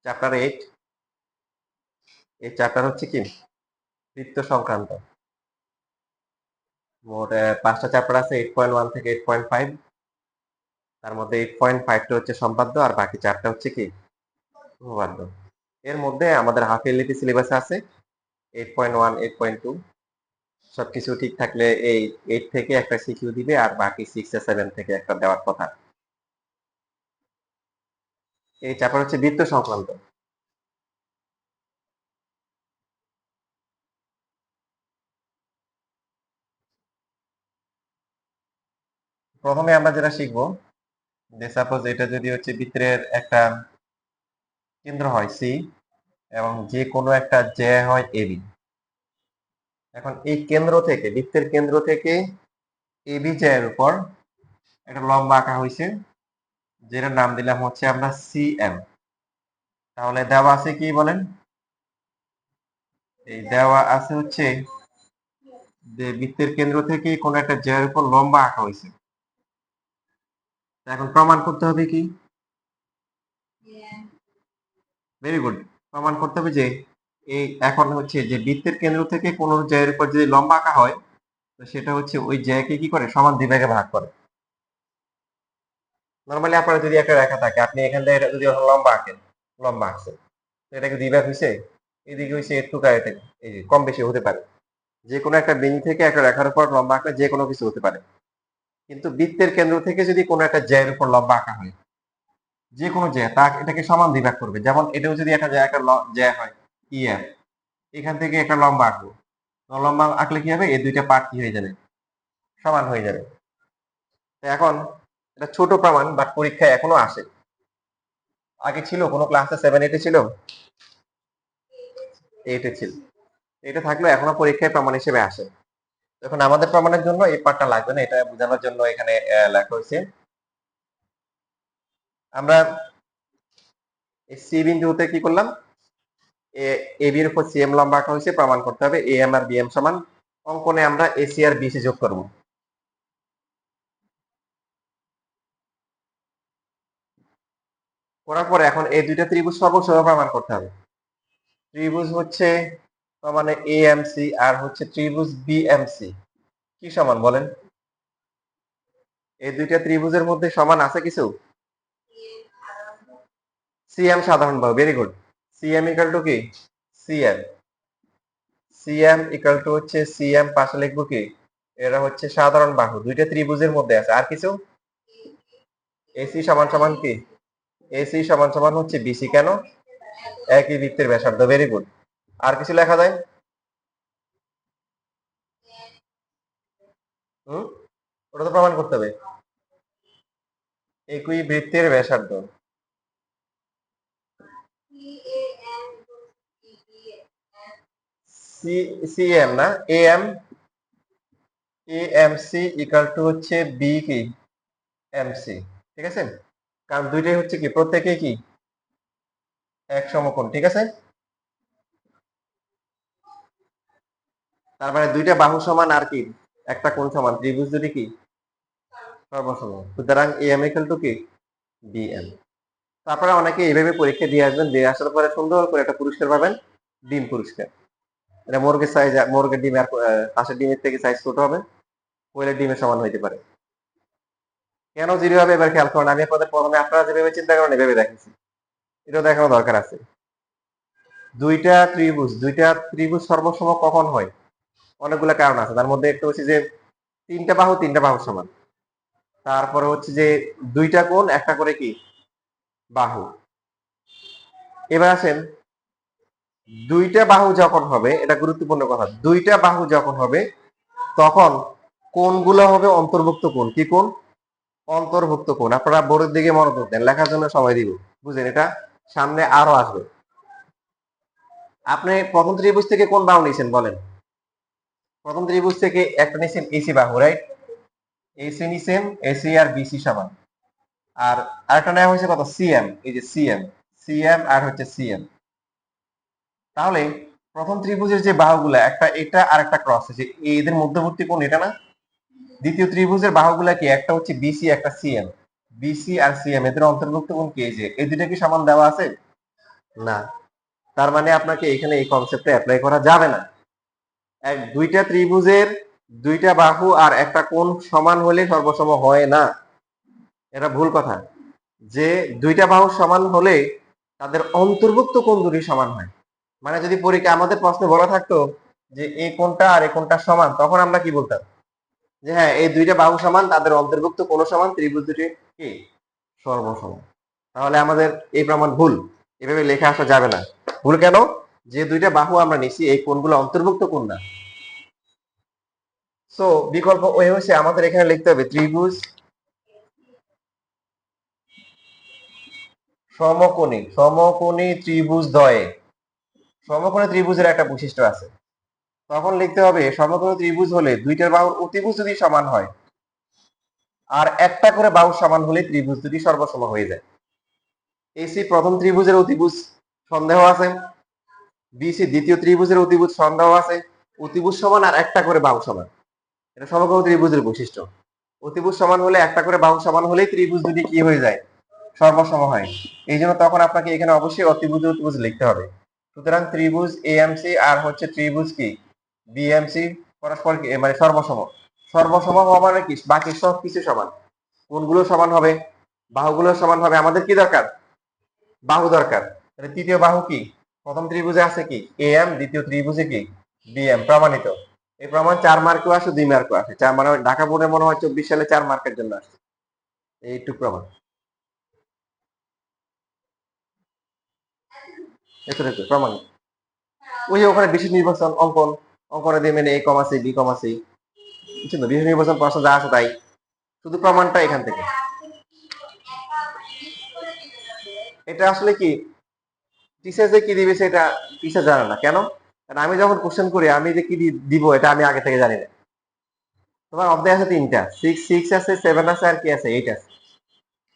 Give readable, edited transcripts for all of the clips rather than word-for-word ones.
Chapter 8। এই chapter হচ্ছে কি বৃত্ত সংক্রান্ত। মোট 5টা চ্যাপ্টার আছে, 8.1 থেকে 8.5। তার মধ্যে 8.5টা হচ্ছে সম্পাদ্য আর বাকি 4টা হচ্ছে কি উপপাদ্য। এর মধ্যে আমাদের হাফ ইয়ারলি সিলেবাস আছে 8.1, 8.2। সবকিছু ঠিক থাকলে এই 8 থেকে একটা সিকিউ দিবে আর বাকি 6 আর 7 থেকে একটা দেওয়ার কথা। এই চ্যাপ্টার হচ্ছে বৃত্ত সংক্রান্ত। প্রথমে আমরা যেটা শিখবো যে সাপোজ এটা যদি হচ্ছে বৃত্তের একটা কেন্দ্র হয় সি এবং যে কোনো একটা জ্যা হয় এবি। এখন এই কেন্দ্র থেকে বৃত্তের কেন্দ্র থেকে এবি জ্যার উপর একটা লম্বা আঁকা হয়েছে, যেটার নাম দিলাম হচ্ছে আমরা সিএম। তাহলে দেওয়া আছে কি বলেন? এই দেওয়া আছে হচ্ছে যে বৃত্তের কেন্দ্র থেকে কোন একটা জ্যার উপর লম্বা আঁকা হয়েছে। এখন প্রমাণ করতে হবে কি? Very good. প্রমাণ করতে হবে যে এই এখন হচ্ছে যে বৃত্তের কেন্দ্র থেকে কোন জ্যার উপর যদি লম্বা আঁকা হয় তো সেটা হচ্ছে ওই জ্যাকে কি করে সমান দুই ভাগে ভাগ করে। নরমালি আপনার যদি একটা রেখা থাকে, আপনি এখান থেকে যদি লম্বা আঁকেন, লম্বা আঁকছেন, এটাকে দুই ভাগ হয়েছে, এদিকে হয়েছে একটু এই যে কম বেশি হতে পারে। যে কোনো একটা বিন্দু থেকে একটা রেখার উপর লম্বা আঁকলে যে কোনো কিছু হতে পারে। কিন্তু বৃত্তের কেন্দ্র থেকে যদি কোনো একটা জ্যায়ের উপর লম্বা আঁকা হয়, যে কোনো জ্যা তা এটাকে সমান দুই ভাগ করবে। যেমন এটাও যদি একটা জ্যা হয় ইএম, এখান থেকে একটা লম্বা আঁকবো, লম্বা আঁকলে কি হবে? এই দুইটা পার্ট কি হয়ে যাবে? সমান হয়ে যাবে। এখন এটা ছোট প্রমাণ, বাট পরীক্ষায় এখনো আসে। আগে ছিল কোনো ক্লাসে 7-8 ছিল, 8 ছিল। এটা থাকলে এখনো পরীক্ষায় প্রমাণ হিসেবে আসে। এখন আমাদের প্রমাণের জন্য এই পার্টটা লাগবে না, এটা বোঝানোর জন্য এখানে লেখা হয়েছে। আমরা এই সি বিন্দুতে কি করলাম? এ বি এর উপর সিএম লম্বা আঁকা হয়েছে, প্রমাণ করতে হবে এএম আর বিএম সমান। অঙ্কনে আমরা এসি আর বিসি যোগ করব। করার পরে এখন এই দুইটা ত্রিভুজ সর্বসহ প্রমাণ করতে হবে। ত্রিভুজ হচ্ছে মানে এএমসি আর হচ্ছে ত্রিভুজ বিএমসি কি সমান বলেন? এই দুইটা ত্রিভুজের মধ্যে সমান আছে কিছু? সিএম সাধারণ বাহু। Very good. CM equal to কি? সিএম। সিএম ইকুয়াল টু হচ্ছে সিএম পাশে লিখবো কি? এরা হচ্ছে সাধারণ বাহু, দুইটা ত্রিভুজের মধ্যে আছে। আর কিছু? এসি সমান সমান কি? এসি সমান সমান হচ্ছে বিসি। কেন? একই বৃত্তের ব্যাসার্ধ। Very good. আর কিছু লেখা যায়? হুম, ওটা তো প্রমাণ করতে হবে। একই বৃত্তের ব্যাসার্ধ। সিএম না, এএম। এএমসি ইকুয়াল টু হচ্ছে বি কি এমসি। ঠিক আছে? কারণ দুইটাই হচ্ছে কি প্রত্যেকেই কি এক সমকোণ। ঠিক আছে? তার মানে দুইটা বাহু সমান আর কি একটা কোণ সমান, ত্রিভুজ দুটি কি সর্বসম। সুতরাং এএম ইকুয়াল টু কি বিএম। তারপরে অনেকে এইভাবে পরীক্ষা দিয়ে আসবেন, দিয়ে আসার পরে সুন্দর করে একটা পুরস্কার পাবেন, ডিম পুরস্কার। এটা মুরগির সাইজ, মুরগির ডিমের হাঁসের ডিমের থেকে সাইজ ছোট হবে, কোয়েলের ডিমের সমান হইতে পারে। কেন জিরো হবে এবার খেয়াল করেন। আমি আপনাদের প্রথমে আপনারা যেভাবে চিন্তা করেন এভাবে দেখেছি, এটাও দেখানো দরকার আছে। দুইটা ত্রিভুজ সর্বসম কখন হয়? অনেকগুলো কারণ আছে, তার মধ্যে একটা হচ্ছে যে তিনটা বাহু সমান। তারপরে হচ্ছে যে দুইটা কোণ একটা করে কি বাহু। এবার আসেন, দুইটা বাহু যখন হবে, এটা গুরুত্বপূর্ণ কথা, দুইটা বাহু যখন হবে তখন কোণগুলো হবে অন্তর্ভুক্ত কোণ। কি কোণ? অন্তর্ভুক্ত কোণ। আপনারা বোর্ডের দিকে মনোযোগ দেন, লেখার জন্য সময় দিব, বুঝেন? এটা সামনে আরো আসবে। আপনি প্রথম ত্রিভুজ থেকে কোন বাহু নিয়েছেন বলেন? প্রথম ত্রিভুজ থেকে একটা নিয়েছেন এসি বাহু, রাইট? এসি নিছেন, এসি আর বিসি সমান। আর আরেকটা নেওয়া হয়েছে কত? সিএম। এই যে সিএম, সিএম আর হচ্ছে সিএম। তাহলে প্রথম ত্রিভুজের যে বাহুগুলা, একটা এটা আর একটা ক্রস আছে, এদের মধ্যবর্তী কোণ এটা না? দ্বিতীয় ত্রিভুজের বাহুগুলা কি? একটা হচ্ছে বিসি, একটা সিএম। বিসি আর সিএম এদের অন্তর্ভুক্ত কোণ কি? এই যে এই দুইটা কি সমান দেওয়া আছে? না, তার মানে আপনাকে এখানে এই কনসেপ্টে অ্যাপ্লাই করা যাবে না। দুইটা ত্রিভুজের দুইটা বাহু আর একটা কোণ সমান হলে সর্বসম হয় না, এটা ভুল কথা। যে দুইটা বাহু সমান হলে তাদের অন্তর্ভুক্ত কোণ দুটি সমান হয়। মানে যদি পরীক্ষা আমাদের প্রশ্নে বলা থাকতো যে এই কোণটা আর এই কোণটা সমান, তখন আমরা কি বলতাম যে হ্যাঁ এই দুইটা বাহু সমান, তাদের অন্তর্ভুক্ত কোণ সমান, ত্রিভুজ দুটি কি সর্বসম। তাহলে আমাদের এই প্রমাণ ভুল, এভাবে লেখা আসা যাবে না। ভুল কেন? যে দুইটা বাহু আমরা নিছি এই কোণগুলো অন্তর্ভুক্ত কোণ না। সো বিকল্প ওয়ে হচ্ছে আমাদের এখানে লিখতে হবে ত্রিভুজ সমকোণী ত্রিভুজ দ্বয়ে। সমকোণী ত্রিভুজের একটা বৈশিষ্ট্য আছে, তখন লিখতে হবে সমকোণী ত্রিভুজ হলে দুইটার বাহুর অতিভুজ যদি সমান হয় আর একটা করে বাহু সমান হলে ত্রিভুজ দুটি সর্বসম হয়ে যায়। এসি প্রথম ত্রিভুজের অতিভুজ সন্দেহ আছে, বিসি দ্বিতীয় ত্রিভুজের অতিভুজ সন্দেহ আছে। অতিভুজ সমান আর একটা করে বাহু সমান, এটা সমকোণী ত্রিভুজের বৈশিষ্ট্য। অতিভুজ সমান হলে একটা করে বাহু সমান হলেই ত্রিভুজ দুটি কি হয়ে যায়, সর্বসম হয়। এই জন্য তখন আপনাকে এখানে অবশ্যই অতিভুজ অতিভুজ লিখতে হবে। সুতরাং ত্রিভুজ এএমসি আর হচ্ছে ত্রিভুজ কি বিএমসি পরস্পর মানে সর্বসম। সর্বসম হওয়া মানে কি বাকি সব কিছু সমান, কোণগুলো সমান হবে, বাহুগুলো সমান হবে। আমাদের কি দরকার? বাহু দরকার। তাহলে তৃতীয় বাহু কি প্রথম ত্রিভুজে আছে কি এএম, দ্বিতীয় ত্রিভুজে কি বিএম, প্রমাণিত। এই প্রমাণ 4 মার্কও আসে, 2 মার্কও আসে। চার মানে ঢাকা বোর্ডে মনে হয় 24 সালে 4 মার্কের জন্য আসছে এইটুক প্রমাণ। এতটুকু প্রমাণ। ওই যে ওখানে বিশেষ নির্বাচন অঙ্কন, অঙ্কনে দিয়ে মেনে এ কমা সি বি কমা সি, বুঝছেন তো? বিশেষ নির্বাচন প্রশ্ন যা আছে তাই, শুধু প্রমাণটা এখান থেকে। এটা আসলে কি টিচার যে কি দিবে সেটা টিচার জানে না। কেন? কারণ আমি যখন কোশ্চেন করি আমি যে কি দিব এটা আমি আগে থেকে জানি না। তোমার অধ্যায় আছে 3টা, 6 আছে, 7 আছে, আর কি আছে 8 আছে।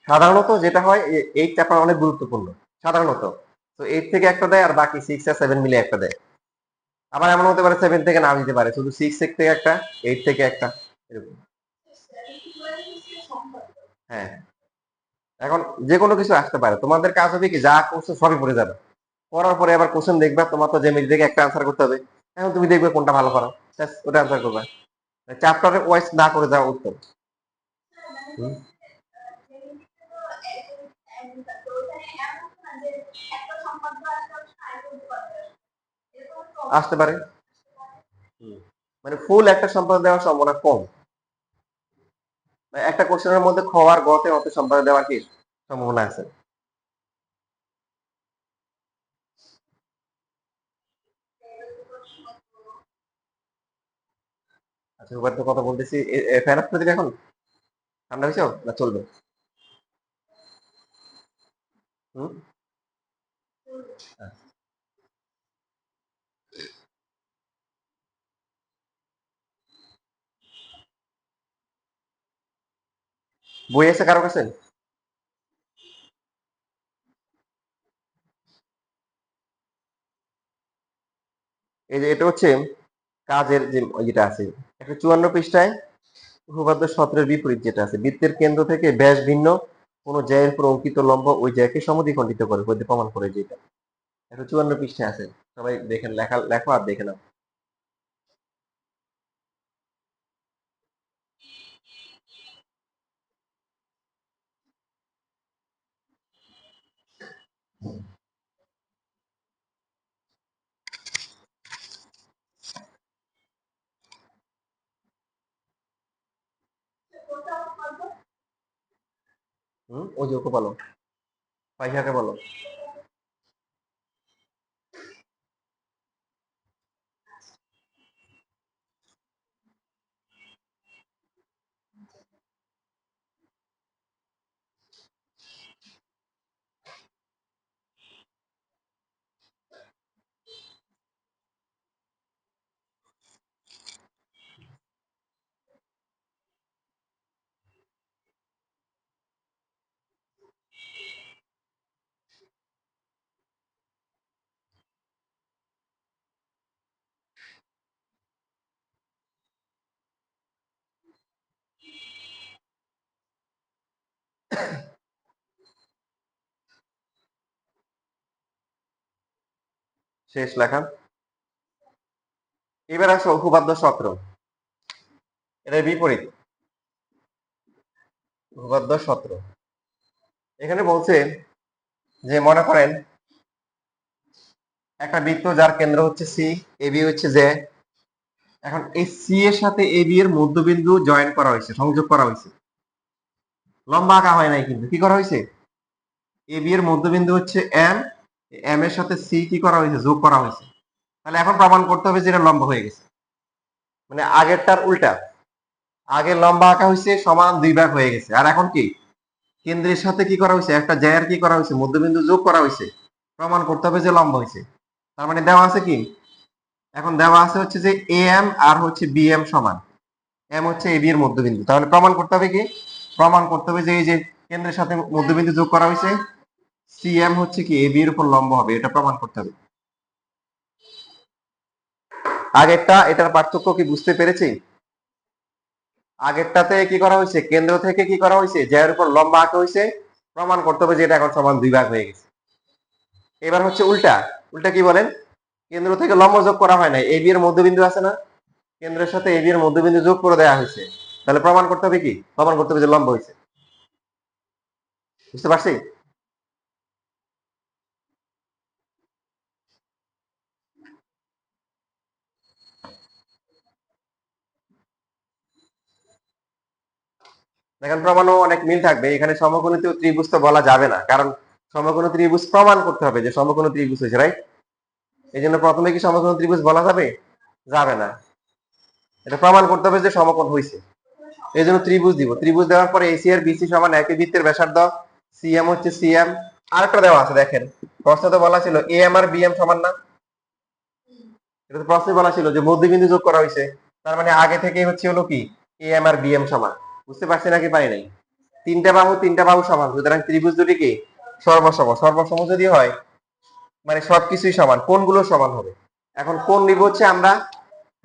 সাধারণত যেটা হয় 8 চ্যাপ্টার অনেক গুরুত্বপূর্ণ সাধারণত, তো 8 থেকে একটা দেয় আর বাকি 6 আর 7 মিলে একটা দেয়। আবার এমন হতে পারে 7 থেকে নাও দিতে পারে, শুধু 6 থেকে একটা, 8 থেকে একটা, এরকম। হ্যাঁ, এখন যে কোনো কিছু আসতে পারে। তোমাদের কাজ হবে কি যা করছো সবই পড়ে যাবে, পড়ার পরে আবার কোশ্চেন দেখবা, তোমার তো জ্যামিতি দেখে একটা আনসার করতে হবে। এখন তুমি দেখবে কোনটা ভালো পারো, ব্যাস ওটা আনসার করবা। চ্যাপ্টারে ওয়াইজ না করে যাওয়া উত্তম। হুম, আসতে পারে। হুম, মানে ফুল একটা সম্পাদনা দেওয়ার সম্ভাবনা কম। একটা কোশ্চেনের মধ্যে খ আর গ তে অত সম্পাদনা দেওয়ার কি সম্ভাবনা আছে। আচ্ছা, এবার তো কথা বলতেছি, ফ্যান অফ করে দিবি এখন? ঠান্ডা হয়েছে না চলবে? হুম, আচ্ছা। বই আছে কারো কাছে? এই যে এটা হচ্ছে কাজের যে যেটা আছে 154 পৃষ্ঠায় উপপাদ্য 17 বিপরীত যেটা আছে, বৃত্তের কেন্দ্র থেকে ব্যাস ভিন্ন কোন জ্যায়ের উপর অঙ্কিত লম্ব ওই জ্যাকে সমদ্বিখণ্ডিত করে বলতে প্রমাণ করে, যেটা 154 পৃষ্ঠায় আছে। সবাই দেখেন, লেখা লেখো আর দেখে নাও। ওই যে ওকে বলো, পাইহাকে বলো। শেষ লেখা। এবার আসো উপপাদ্য 17, এটার বিপরীত। উপপাদ্য 17 এখানে বলছে যে মনে করেন একটা বৃত্ত যার কেন্দ্র হচ্ছে সি, এবি হচ্ছে জে। এখন এই সি এর সাথে এবি এর মধ্যবিন্দু জয়েন করা হয়েছে, সংযোগ করা হয়েছে। লম্বা আঁকা হয় নাই, কিন্তু কি করা হয়েছে, এবি এর মধ্যবিন্দু হচ্ছে এম, এম এর সাথে সি কি করা হয়েছে, যোগ করা হয়েছে। তাহলে এখন প্রমাণ করতে হবে যে এটা লম্ব হয়ে গেছে, মানে আগেরটার উল্টা। আগে লম্বা আঁকা হয়েছে, সমান দুই ভাগ হয়ে গেছে। আর এখন কি, কেন্দ্রের সাথে কি করা হয়েছে, একটা জায়ের কি করা হয়েছে, মধ্যবিন্দু যোগ করা হয়েছে। প্রমাণ করতে হবে যে লম্ব হয়েছে। তার মানে দেওয়া আছে কি, এখন দেওয়া আছে হচ্ছে যে এ এম আর হচ্ছে বি এম সমান, এম হচ্ছে এবি এর মধ্যবিন্দু। তাহলে প্রমাণ করতে হবে কি, প্রমাণ করতে হবে যে এই যে কেন্দ্রের সাথে মধ্যবিন্দু যোগ করা হয়েছে, সি এম হচ্ছে কি এবি এর উপর লম্ব হবে, এটা প্রমাণ করতে হবে। আগেরটা এটার পার্থক্য কি বুঝতে পেরেছি? আগেরটাতে কি করা হয়েছে, কেন্দ্র থেকে কি করা হয়েছে, যার উপর লম্বা আঁকা হয়েছে। প্রমাণ করতে হবে যে এটা এখন সমান দুই ভাগ হয়ে গেছে। এবার হচ্ছে উল্টা। উল্টা কি বলেন, কেন্দ্র থেকে লম্ব যোগ করা হয় না, এবি এর মধ্যবিন্দু আছে না, কেন্দ্রের সাথে এবি এর মধ্যবিন্দু যোগ করে দেওয়া হয়েছে। তাহলে প্রমাণ করতে হবে কি, প্রমাণ করতে হবে যে লম্ব হয়েছে। বুঝতে পারছি? দেখেন প্রমাণও অনেক মিল থাকবে। এখানে সমকোণী ত্রিভুজ তো বলা যাবে না, কারণ সমকোণী ত্রিভুজ প্রমাণ করতে হবে যে সমকোণী ত্রিভুজ হয়েছে, রাইট? এই জন্য প্রথমে কি সমকোণী ত্রিভুজ বলা যাবে? যাবে না, এটা প্রমাণ করতে হবে যে সমকোণ হয়েছে। এই জন্য ত্রিভুজ দিব। ত্রিভুজ দেওয়ার পরে এসি আর বিসি সমান একই বৃত্তের ব্যাসার্ধ, সিএম হচ্ছে সিএম। আরেকটা দেওয়া আছে দেখেন, প্রশ্নে তো বলা ছিল A M R B M সমান না, এটা তো প্রশ্নে বলা ছিল যে মধ্যবিন্দু যোগ করা হয়েছে। তার মানে আগে থেকে হচ্ছে হলো কি, A M R B M সমান। বুঝতে পারছি নাকি পারি নাই? তিনটা বাহু সমান, সুতরাং ত্রিভুজ দুটি কি সর্বসম। সর্বসম যদি হয় মানে সবকিছুই সমান, কোণগুলো সমান হবে। এখন কোণ নিব হচ্ছে আমরা,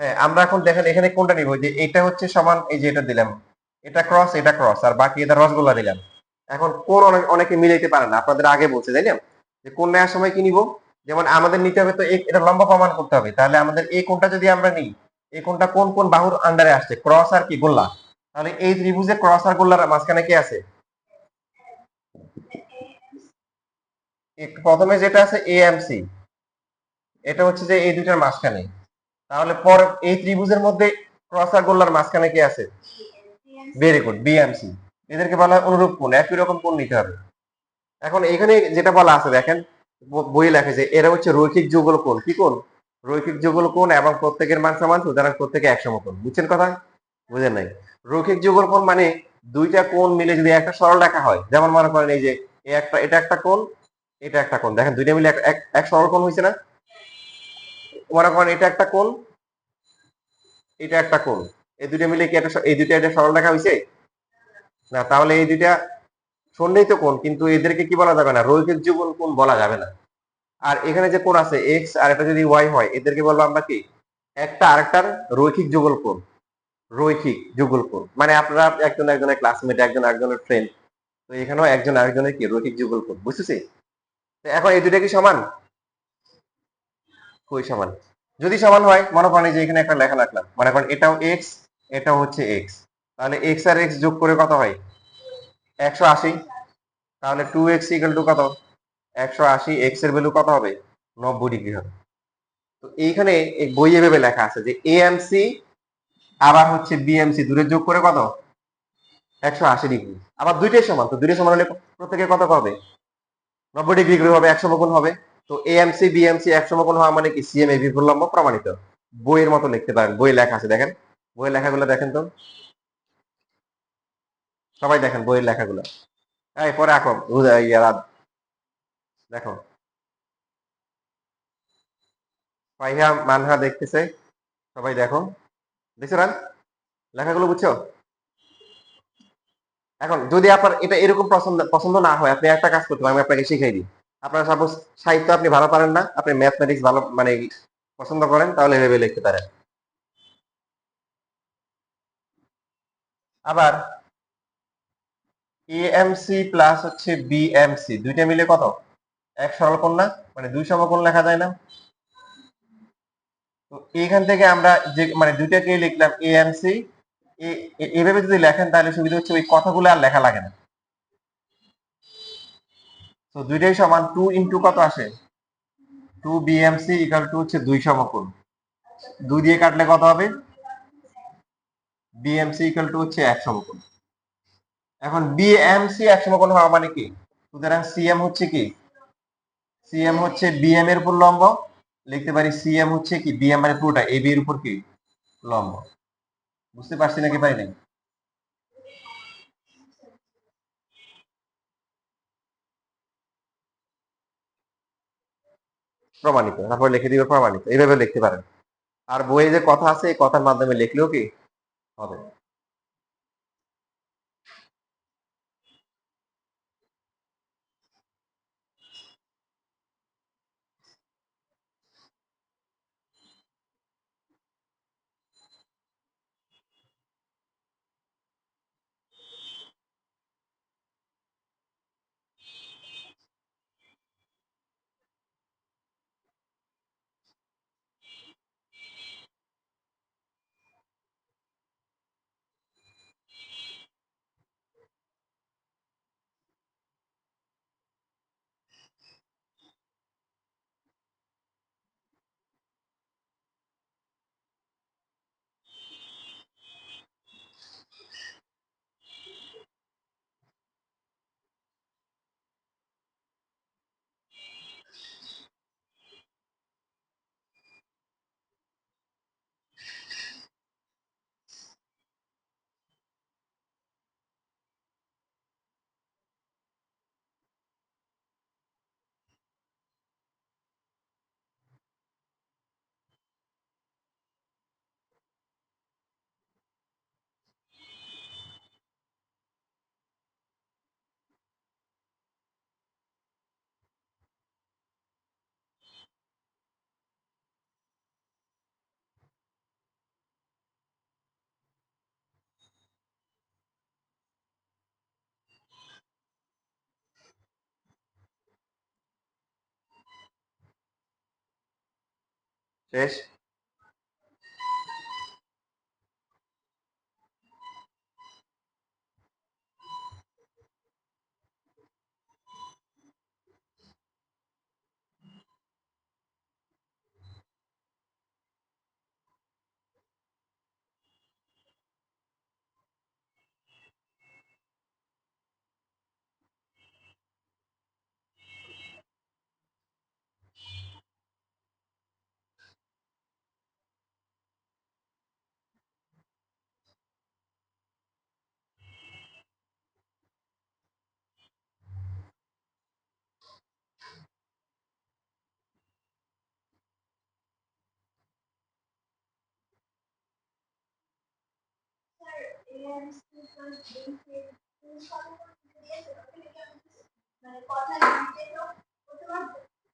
হ্যাঁ আমরা এখন দেখেন এখানে কোনটা নিব, যে এটা হচ্ছে সমান, এই যে এটা দিলাম, এটা ক্রস এটা ক্রস, আর বাকি এটা রসগোল্লা দিলাম। এখন কোন অনেকে মিলাইতে পারে না, আপনাদের আগে বলছে তাই না, যে কোন নেওয়ার সময় কি নিব। যেমন আমাদের নিতে হবে তো এটা লম্বা প্রমাণ করতে হবে, তাহলে আমাদের এই কোনটা যদি আমরা নিই, এই কোনটা কোন কোন বাহুর আন্ডারে আসছে, ক্রস আর কি গোল্লা। তাহলে এই ত্রিভুজে ক্রস আর গোল্লার মাঝখানে কি আছে, প্রথমে যেটা আছে এএমসি, এটা হচ্ছে যে এই দুইটার মাঝখানে। তাহলে পর এই ত্রিভুজের মধ্যে ক্রস আর গোল্লার মাঝখানে কি আছে, ভেরি গুড, বিএমসি। এদেরকে বলা হয় অনুরূপ কোণ, একই রকম কোণ নিতে হবে। এখন এখানে যেটা বলা আছে দেখেন, বই লেখে যে এরা হচ্ছে রৈখিক যুগল কোণ। কি কোণ? রৈখিক যুগল কোণ, এবং প্রত্যেকের মান সমান, সুতরাং প্রত্যেকে এক সমকোণ। বুঝছেন কথা? বুঝেন নাই? রৈখিক যুগল কোণ মানে দুইটা কোণ মিলে যদি একটা সরল রেখা হয়, যেমন মনে করেন এই যে এটা একটা কোণ, এটা একটা কোণ, দেখেন দুইটা মিলে এক সরল কোণ হয়েছে না? মনে করেন এটা একটা কোণ, এটা একটা কোণ, এই দুইটা মিলে কি এই দুইটা একটা সরল রেখা হয়েছে না? তাহলে এই দুইটা সন্নিহিত কোণ, কিন্তু এদেরকে কি বলা যাবে না, রৈখিক যুগল কোণ বলা যাবে না। আর এখানে যে কোণ আছে এক্স, আর এটা যদি ওয়াই হয়, এদেরকে বলবো আমরা কি, একটা আরেকটার রৈখিক যুগল কোণ। রৈখিক যুগল কোণ মানে আপনারা একজন একজনের ক্লাসমেট, একজন একজনের ফ্রেন্ড, তো এখানেও একজন আরেকজনের কি রৈখিক যুগল কোণ। বুঝতেছি? তো এখন এই দুইটা কি সমান? কই সমান? যদি সমান হয়, মনে করেন যে এখানে একটা লেখা রাখলাম, মনে করেন এটাও এক্স, এটাও হচ্ছে এক্স, তাহলে এক্স আর এক্স যোগ করে কত হয়, 180। তাহলে 2x ইকুয়াল টু কত, 180। এক্স এর ভ্যালু কত হবে, 90 ডিগ্রি হবে। তো এইখানে এই বইয়ে ভেবে লেখা আছে যে এএমসি আবার হচ্ছে বিএমসি দূরের যোগ করে কত, 180 ডিগ্রি। আবার দুইটাই সমান, তো দুইটাই সমান হলে প্রত্যেকে কত হবে, 90 ডিগ্রি হবে, এক সমকোণ হবে। তো এএমসি বিএমসি এক সমকোণ হওয়া মানে কি সিএম এবি লম্ব প্রমাণিত। বইয়ের মতো লিখতে পারেন, বই লেখা আছে দেখেন, বইয়ের লেখাগুলো দেখেন তো, সবাই দেখেন বইয়ের লেখাগুলো। এই পরে আঁকো ইয়ারা, দেখো ফাইহা মানহা দেখতেছে, সবাই দেখো, দেখছো না লেখাগুলো, বুঝছো? এখন যদি আপনার এটা এরকম পছন্দ পছন্দ না হয়, আপনি একটা কাজ করতে পারেন, আমি আপনাকে শিখাই দিই। আপনার সাপোজ সাহিত্য আপনি ভালো পারেন না, আপনি ম্যাথমেটিক্স ভালো মানে পছন্দ করেন, তাহলে ভেবে লিখতে পারেন। আবার এএমসি প্লাস হচ্ছে বিএমসি দুইটা মিলে কত, এক সরলকোণ না, মানে দুই সমকোণ লেখা যায় না? তো এইখান থেকে আমরা যে মানে দুইটাকে লিখলাম এ এন্ড সি। এভাবে যদি লেখেন তাহলে সুবিধা হচ্ছে ওই কথাগুলো আর লেখা লাগে না। তো দুইটাই সমান, 2 ইন্টু কত আসে, 2 বিএমসি ইকুয়াল টু হচ্ছে 2 সমকোণ। 2 দিয়ে কাটলে কত হবে, বিএমসি ইকুয়াল টু হচ্ছে 1 সমকোণ। এখন বিএমসি 1 সমকোণ হওয়া মানে কি, সুতরাং সিএম হচ্ছে কি, সিএম হচ্ছে বিএম এর উপর লম্ব, লিখতে পারি সিএম হচ্ছে কি বিএম মানে পুরোটা এবি এর উপর কি লম্ব। বুঝতে পারছি নাকি পারি নাই? প্রমাণিত, তারপর লিখে দিবে প্রমাণিত, এইভাবে লিখতে পারেন। আর বইয়ে যে কথা আছে এই কথার মাধ্যমে লিখলেও কি হবে। শেষ।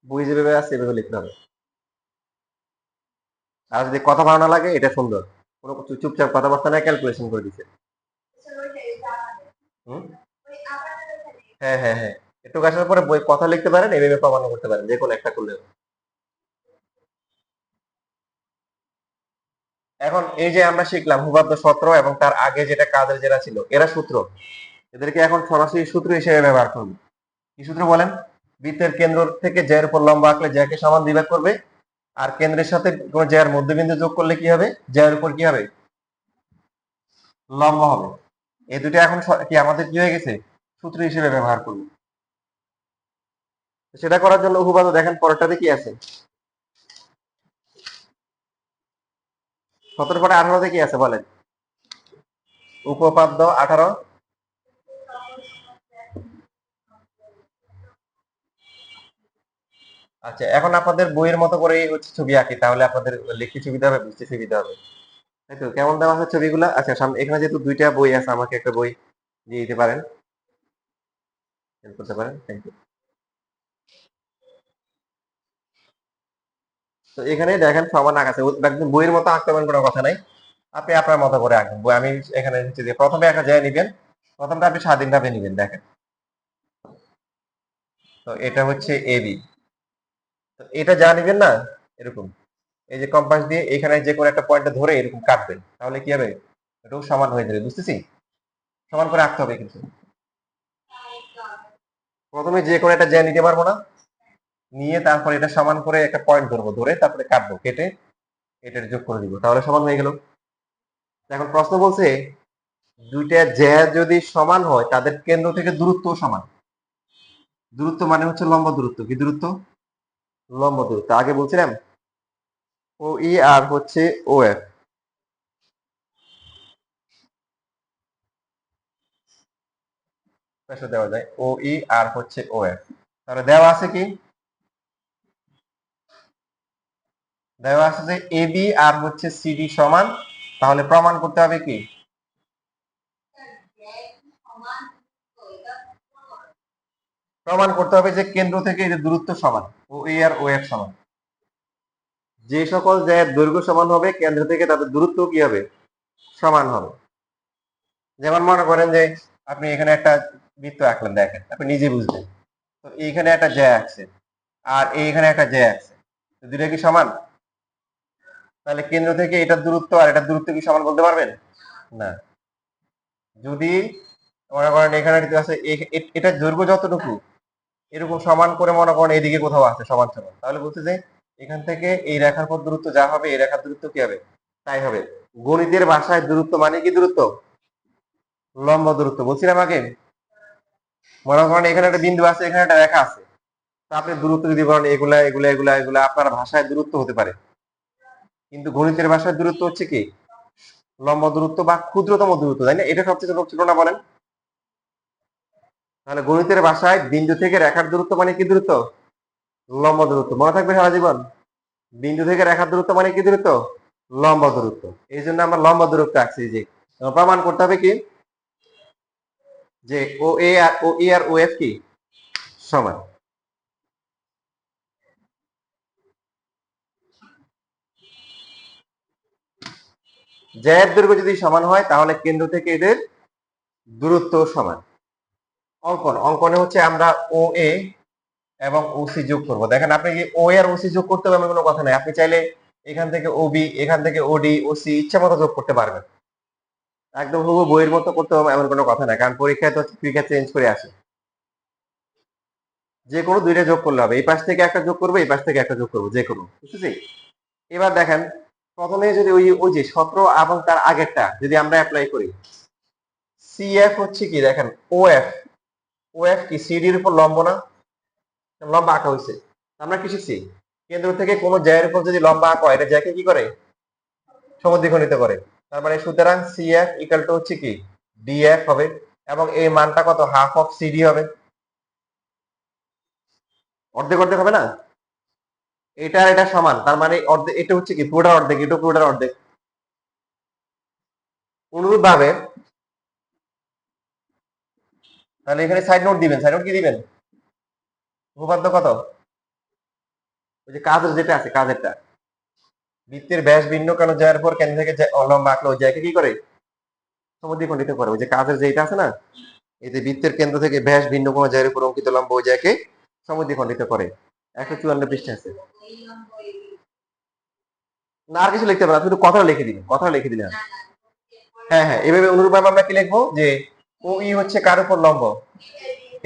বই যেভাবে আছে এভাবে লিখতে হবে। আর যদি কথা ভালো না লাগে এটা সুন্দর, কোনো কিছু চুপচাপ কথাবার্তা না ক্যালকুলেশন করে দিছে। হুম? হ্যাঁ হ্যাঁ হ্যাঁ, একটু আসার পরে বই কথা লিখতে পারেন, এভাবে প্রমাণ করতে পারেন, যে কোনো একটা করলে। এখন এই যে আমরা শিখলাম হুবাব্দ সূত্র এবং তার আগে যেটা কাজের যেটা ছিল এরা সূত্র, এদেরকে এখন সরাসরি সূত্র হিসেবে ব্যবহার করবে। কি সূত্র বলেন, বৃত্তের কেন্দ্র থেকে জ্যার উপর লম্ব আঁকলে জ্যাকে সমান দ্বিভাগ করবে, আর কেন্দ্রের সাথে কোন জ্যার মধ্যবিন্দু যোগ করলে কি হবে, জ্যার উপর কি হবে, লম্ব হবে। এই দুটো এখন কি আমাদের কি হয়ে গেছে, সূত্র হিসেবে ব্যবহার করবে। সেটা করার জন্য উপপাদ্য দেখেন পরেরটাতে কি আছে, 17/18 কি আছে বলেন, উপপাদ্য 18। আচ্ছা, এখন আপনাদের বইয়ের মতো করে হচ্ছে ছবি আঁকি, তাহলে আপনাদের লিখতে সুবিধা হবে, বুঝতে সুবিধা হবে। তাই তো, কেমন দেওয়া আছে ছবিগুলা? আচ্ছা, সামনে এখানে যেহেতু দুইটা বই আছে, আমাকে একটা বই দিয়ে দিতে পারেন, হেল্প করতে পারেন, থ্যাংক ইউ। তো এখানে দেখেন সমান আঁকাছে, একদম বইয়ের মতো আঁকতে পারেন, কোনো কথা নাই। আপনি আপনার মতো করে আঁকবেন বই। আমি এখানে হচ্ছে যে প্রথমে একটা জায়গায় নিবেন, প্রথমটা আপনি স্বাধীনভাবে নিবেন, দেখেন। তো এটা হচ্ছে এবি, তো এটা যা নিবেন না এরকম, এই যে কম্পাস দিয়ে এখানে যে কোনো একটা পয়েন্টে ধরে এরকম কাটবেন, তাহলে কি হবে, এটাও সমান হয়ে যাবে। বুঝতেছি? সমান করে আঁকতে হবে। কিন্তু প্রথমে যে কোনো একটা জ্যা নিতে পারবো না, নিয়ে তারপরে এটা সমান করে একটা পয়েন্ট ধরবো, ধরে তারপরে কাটবো, কেটে এটার যোগ করে দিব, তাহলে সমান হয়ে গেল। এখন প্রশ্ন বলছে দুইটা জ্যা যদি সমান হয় তাদের কেন্দ্র থেকে দূরত্ব সমান। দূরত্ব মানে হচ্ছে লম্ব দূরত্ব। কি দূরত্ব? লম্ব দূরত্ব। আগে বলছিলাম ও ই আর হচ্ছে ও এফ। দেওয়া যায় ও ই আর হচ্ছে ও এফ। তাহলে দেওয়া আছে কি, দেওয়া আছে যে এ বি আর হচ্ছে সিডি সমান। তাহলে প্রমাণ করতে হবে কি, প্রমাণ করতে হবে যে কেন্দ্র থেকে এদের দূরত্ব সমান, ও এ আর ও এফ সমান। যে সকল জ্যায়ের দৈর্ঘ্য সমান হবে কেন্দ্র থেকে তাদের দূরত্ব কি হবে, সমান হবে। যেমন মনে করেন যে আপনি এখানে একটা বৃত্ত আঁকলেন, দেখেন আপনি নিজে বুঝবেন। তো এইখানে একটা জ্যা আছে আর এইখানে একটা জ্যা আছে, দুইটা কি সমান? তাহলে কেন্দ্র থেকে এটার দূরত্ব আর এটার দূরত্ব কি সমান বলতে পারবেন? না। যদি মনে করেন এখানে আছে এটার দৈর্ঘ্য যতটুকু এরকম সমান করে মনে করেন এদিকে কোথাও আছে সমান সমান, তাহলে বলছে যে এখান থেকে এই রেখার পর দূরত্ব যা হবে এই রেখার দূরত্ব কি হবে, তাই হবে। গণিতের ভাষায় দূরত্ব মানে কি দূরত্ব, লম্ব দূরত্ব। বলছিলাম আগে, মনে করেন এখানে একটা বিন্দু আছে, এখানে একটা রেখা আছে, তা আপনি দূরত্ব যদি বলেন এগুলা এগুলা এগুলা এগুলা, আপনার ভাষায় দূরত্ব হতে পারে, কিন্তু গণিতের ভাষায় দূরত্ব হচ্ছে কি লম্ব দূরত্ব বা ক্ষুদ্রতম দূরত্ব, তাই না? এটা সবচেয়ে ছোট না বলেন? তাহলে গণিতের ভাষায় বিন্দু থেকে রেখার দূরত্ব মানে কি দূরত্ব, লম্ব দূরত্ব। মনে থাকবে সারা জীবন, বিন্দু থেকে রেখার দূরত্ব মানে কি দূরত্ব, লম্ব দূরত্ব। এই জন্য আমরা লম্ব দূরত্ব আঁকছি। যে প্রমাণ করতে হবে কি, যে ও এ আর ও ই আর ও এফ কি সমান। জ্যায়ের দৈর্ঘ্য যদি সমান হয় তাহলে কেন্দ্র থেকে এদের দূরত্ব সমান। অঙ্কনে হচ্ছে আমরা ও এ এবং ও সি যোগ করবো। দেখেন আপনি কি ও আর ও সি যোগ করতে হবে এমন কোনো কথা নাই, আপনি চাইলে এখান থেকে ও বি, এখান থেকে ও ডি, ও সি ইচ্ছা মতো যোগ করতে পারবেন। একদম হুবহু বইয়ের মতো করতে হবে এমন কোনো কথা নাই, কারণ পরীক্ষায় তো পরীক্ষা চেঞ্জ করে আসে। যে কোনো দুইটা যোগ করলে হবে, এই পাশ থেকে একটা যোগ করবো, এই পাশ থেকে একটা যোগ করবো, যে কোনো। বুঝতেছি? এবার দেখেন প্রথমে যদি ওই ওই যে 17 এবং তার আগেরটা যদি আমরা অ্যাপ্লাই করি, সি এফ হচ্ছে কি, দেখেন ও এফ, ও এফ কি সিডির উপর লম্ব না, লম্বা আঁকা হয়েছে। আমরা কি শিখছি, কেন্দ্র থেকে কোনো জ্যায়ের উপর যদি লম্বা আঁকা হয় এটা জ্যাকে কি করে, সমদ্বিখণ্ডিত করে। তার মানে সুতরাং সি এফ ইকাল টু হচ্ছে কি ডি এফ হবে, এবং এই মানটা কত, হাফ অফ সিডি হবে। অর্ধেক অর্ধেক হবে না, এটা আর এটা সমান, তার মানে অর্ধেক, এটা হচ্ছে কি পুরোটা অর্ধেক, এটা পুরোটার অর্ধেক। অনুরূপ ভাবে তাহলে এখানে সাইড নোট দিবেন, সাইড নোট কি দিবেন, উপপাদ্য কত, ওই যে কাজের যেটা আছে কাজেরটা, বৃত্তের ব্যাস ভিন্ন কারণ যাওয়ার পর কেন্দ্র থেকে লম্বা আঁকলো ওই জায়গায় কি করে, সমদ্বিখণ্ডিত করে। ওই যে কাজের যেটা আছে না, এই যে বৃত্তের কেন্দ্র থেকে ব্যাস ভিন্ন কোন জায়গার উপর অঙ্কিত লম্ব ওই জায়গাকে সমদ্বিখণ্ডিত করে। 154 পৃষ্ঠা আছে। না আর কিছু লিখতে হবে না, শুধু কথা লিখে দিবেন, কথা লিখে দিলেন। হ্যাঁ হ্যাঁ, এভাবে অনুরূপ ভাবে আমরা কি লিখবো, যে ও ই হচ্ছে কার উপর লম্ব,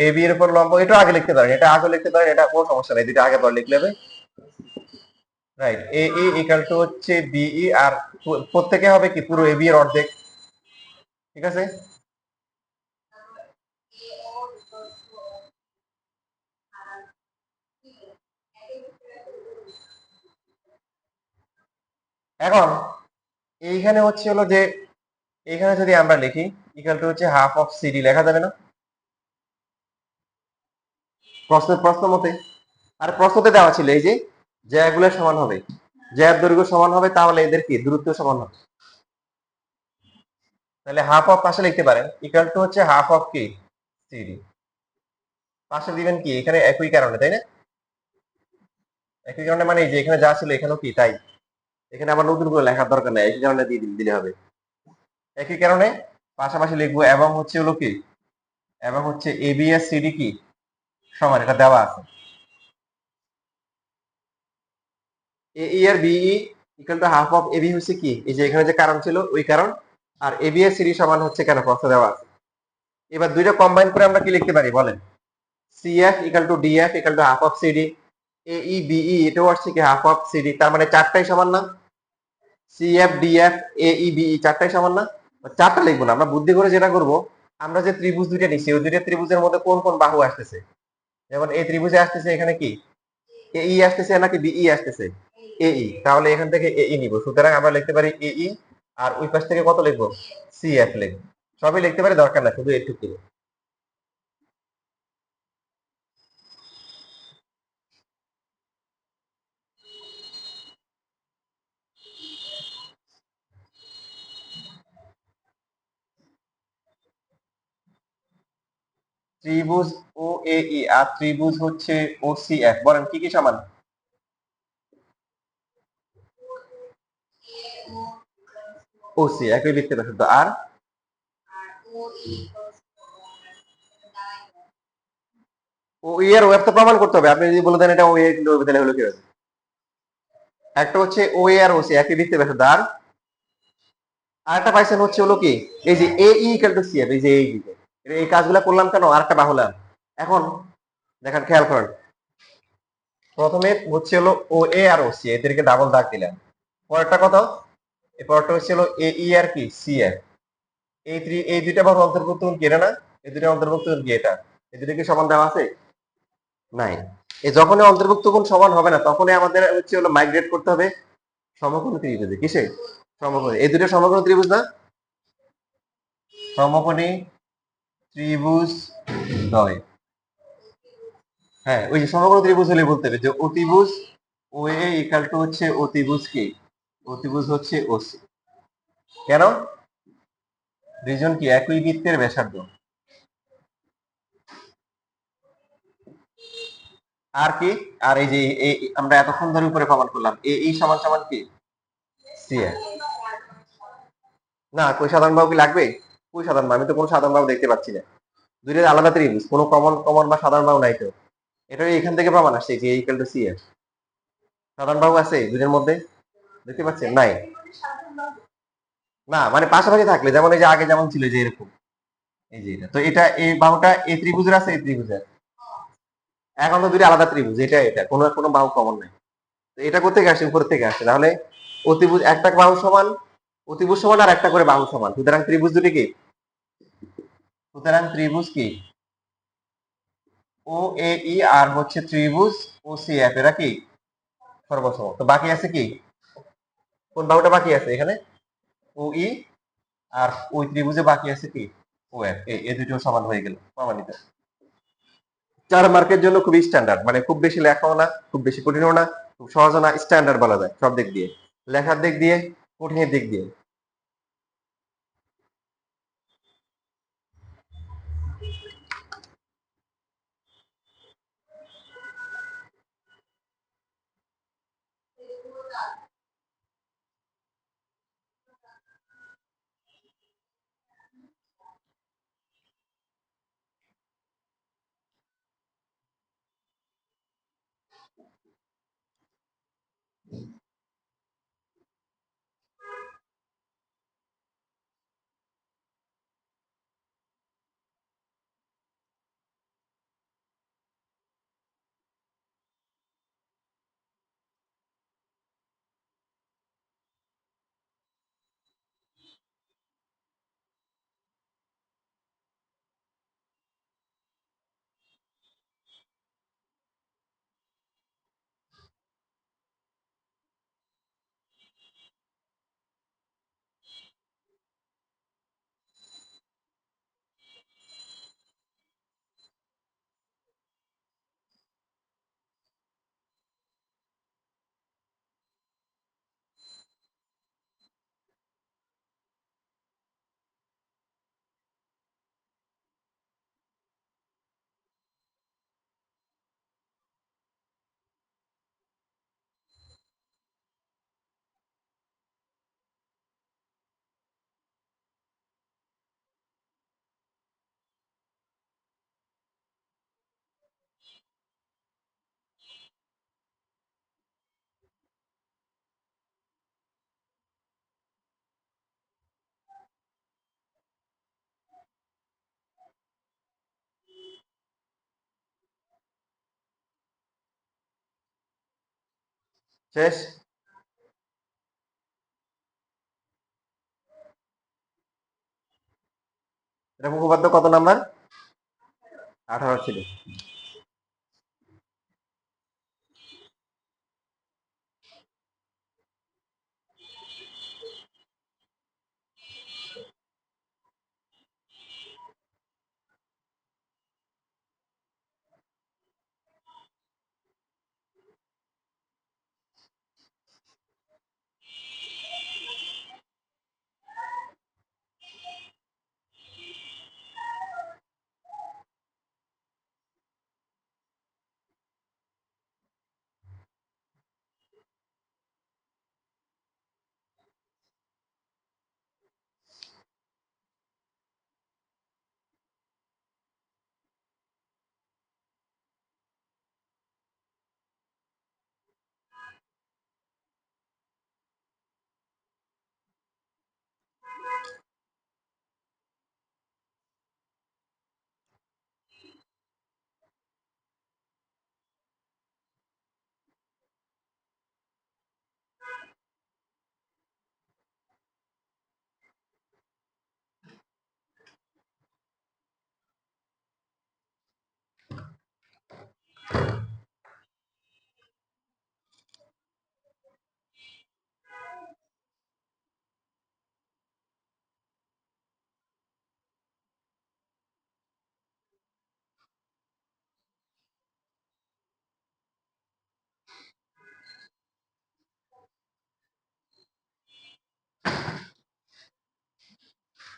এ বি এর উপর লম্ব। এটা আগে লিখতে পারেন, এটা আগে লিখতে পারেন, এটা কোনো সমস্যা নেই, দুটো আগে পর লিখলে হবে। Right, A E equal to হচ্ছে বিই, আর প্রত্যেকে হবে কি পুরো এ বি এর অর্ধেক। ঠিক আছে? এখন এইখানে হচ্ছে হলো যে এইখানে যদি আমরা লিখি ইকাল টু হচ্ছে হাফ অফ সিডি, লেখা যাবে না প্রশ্ন মতে? আর প্রশ্নতে দেওয়া ছিল এই যে জ্যাগুলো সমান হবে, জ্যার দৈর্ঘ্য সমান হবে, তাহলে এদের কি দূরত্ব সমান হবে। তাহলে হাফ অফ পাশে লিখতে পারেন, ইকাল টু হচ্ছে হাফ অফ কি সিডি। পাশে দিবেন কি, এখানে একই কারণে, তাই না? একই কারণে মানে এই যে এখানে যা ছিল এখানেও কি তাই, এখানে আবার নতুন করে লেখার দরকার নেই, একই কারণে দিয়ে দিলে হবে। একই কারণে পাশাপাশি লিখবো, এবং হচ্ছে হলো কি, এবং হচ্ছে এবি আর সিডি কি সমান, এটা দেওয়া আছে। A R B E equal to half of A B হচ্ছে কি, এই যে এখানে যে কারণ ছিল ওই কারণ, আর এবি এর সিডি সমান হচ্ছে কেন প্রশ্ন দেওয়া আছে। এবার দুইটা কম্বাইন করে আমরা কি লিখতে পারি বলেন, CF equal to DF equal to half of CD, এই বিই এটাও আসছে কি হাফ অফ সিডি, তার মানে চারটাই সমান না, সিএফ ডিএফ বিই চারটাই সমান না। চারটা লিখবো না, আমরা বুদ্ধি করে যেটা করব, আমরা যে ত্রিভুজ দুইটা নিচ্ছি ওই দুইটা ত্রিভুজের মধ্যে কোন কোন বাহু আসতেছে, যেমন এই ত্রিভুজে আসতেছে এখানে কি এই আসতেছে নাকি বিই আসতেছে, তাহলে এখান থেকে এই নিব, সুতরাং আমরা লিখতে পারি এই, আর ওই পাশ থেকে কত লিখবো, সিএফ লিখবো। সবই লিখতে পারি, দরকার না, শুধু একটু ত্রিভুজ ও আর ত্রিভুজ হচ্ছে ও সিএফ, বলেন কি কি সমান, ও সি একই বৃত্তের ব্যাসার্ধ, আর ও এর ওয়েব তো প্রমাণ করতে হবে, আপনি যদি বলে দেন এটা ও এ কিন্তু তাহলে হলো কি হবে, একটা হচ্ছে ও এ আর ও সি একই বৃত্তের ব্যাসার্ধ, আর একটা পাইছেন হচ্ছে হলো কি, এই যে এ ইকুয়াল টু সি এফ, এই যে এই দিকে এই কাজগুলো করলাম কেন, আরেকটা বাহুলাম। এখন দেখেন খেয়াল করেন, প্রথমে হচ্ছে হলো ও এ আর ও সি এদেরকে ডাবল দাগ দিলাম, পরেরটা কত, এই পরেরটা হচ্ছে হলো এ ই আর কি সি এফ, এই দুইটা বাহু অন্তর্ভুক্ত কি এটা না, এই দুইটা অন্তর্ভুক্ত কি এটা, এই দুটো কি সমান দেওয়া আছে, নাই। এই যখনই অন্তর্ভুক্ত কোণ সমান হবে না তখনই আমাদের হচ্ছে হলো মাইগ্রেট করতে হবে সমকোণী ত্রিভুজে, কিসে, সমকোণী, এই দুটো সমকোণী ত্রিভুজ না, সমকোণী ত্রিভুজ দ্বয়, হ্যাঁ ওই যে সমকোণী ত্রিভুজ হলে বলতে হবে যে অতিভুজ ও এ ইকাল টু হচ্ছে অতিভুজ কি, অতিভুজ হচ্ছে ওসি, কেন, দুইজন কি একই বৃত্তের ব্যাসার্ধ, আর কি, আর এই যে আমরা এতক্ষণ ধরে উপরে প্রমাণ করলাম এই সমান সমান কি সি এর, না কই সাধারণ বাহু কি লাগবে, কই সাধারণ বাহু, আমি তো কোনো সাধারণ বাহু দেখতে পাচ্ছি না, দুইটা আলাদা ত্রিভুজ, কোনো কমন কমন বা সাধারণ বাহু নাই তো, এটা এখান থেকে প্রমাণ আসছে যে ইকুয়াল টু সি এর, সাধারণ বাহু আছে দুইটার মধ্যে, দেখতে পাচ্ছেন নাই, না মানে পাশাপাশি থাকলে যেমন এই যে আগে যেমন ছিল যে এরকম, এই যে এটা তো এটা এই বাহুটা এই ত্রিভুজের আছে এই ত্রিভুজের, এখন তো দুইটা আলাদা ত্রিভুজ, এটা এটা কোনো কোনো বাহু কমন নাই, তো এটা কোথেকে আসে, উপর থেকে আসে, তাহলে অতিভুজ একটা বাহু সমান, অতিভুজ সমান আর একটা করে বাহু সমান, সুতরাং ত্রিভুজ দুটি কি, সুতরাং ত্রিভুজ কি ও এ ই আর হচ্ছে ত্রিভুজ ও সি এফ, এরা কি সর্বসম, তো বাকি আছে কি, কোন বাহুটা বাকি আছে এখানে, ও ই, আর ওই ত্রিভুজে বাকি আছে কি ও এফ, এই দুটো সমান হয়ে গেল প্রমাণিত। 4 মার্কের জন্য খুবই স্ট্যান্ডার্ড, মানে খুব বেশি লেখাও না, খুব বেশি কঠিনও না, খুব সহজও না, স্ট্যান্ডার্ড বলা যায় সব দিক দিয়ে, লেখার দিক দিয়ে, কঠিনের দিক দিয়ে। শেষ। এটা উপপাদ্য কত নাম্বার? 18 ছিল।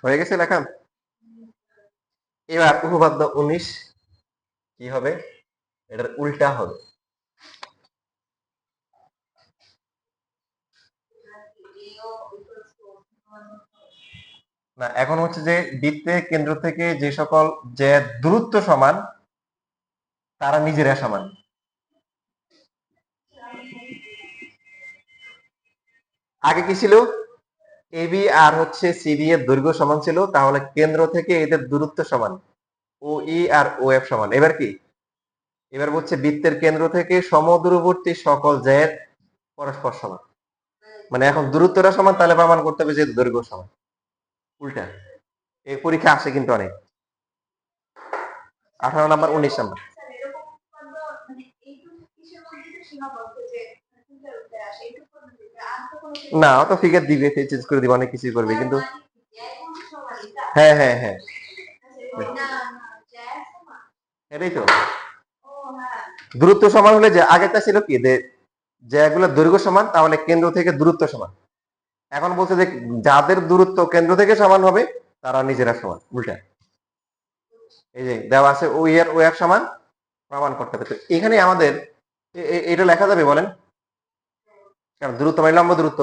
হয়ে গেছে লেখা। এবার উপপাদ্য 19 কি হবে? এটার উল্টা হবে। না, এখন হচ্ছে যে বৃত্তের কেন্দ্র থেকে যে সকল যে দূরত্ব সমান তারা নিজেরা সমান। আগে কি ছিল? এবি আর হচ্ছে সিডি এর দৈর্ঘ্য সমান ছিল, তাহলে কেন্দ্র থেকে এদের দূরত্ব সমান। ও ই আর ও এফ সমান। এবার কি? এবার বলছে বৃত্তের কেন্দ্র থেকে সমদূরবর্তী সকল জেড পরস্পর সমান। মানে এখন দূরত্বটা সমান, তাহলে প্রমাণ করতে হবে যে দৈর্ঘ্য সমান। উল্টা। এই পরীক্ষা আসে কিন্তু অনেক। 18 নাম্বার 19 নাম্বার। না, অত ফিগার দিবে, চেঞ্জ করে দিবে, অনেক কিছু করবে কিন্তু। হ্যাঁ হ্যাঁ হ্যাঁ, এটাই তো। দূরত্ব সমান হলে যে আগেরটা ছিল কি, যেগুলো দৈর্ঘ্য সমান তাহলে কেন্দ্র থেকে দূরত্ব সমান। এখন বলছে যে যাদের দূরত্ব কেন্দ্র থেকে সমান হবে তারা নিজেরা সমান। উল্টা। এই যে দেওয়া আছে ও এর ও এর সমান, প্রমাণ করতে হবে। তো এখানে আমাদের এটা লেখা যাবে বলেন? কারণ দূরত্ব মানে লম্ব দূরত্ব,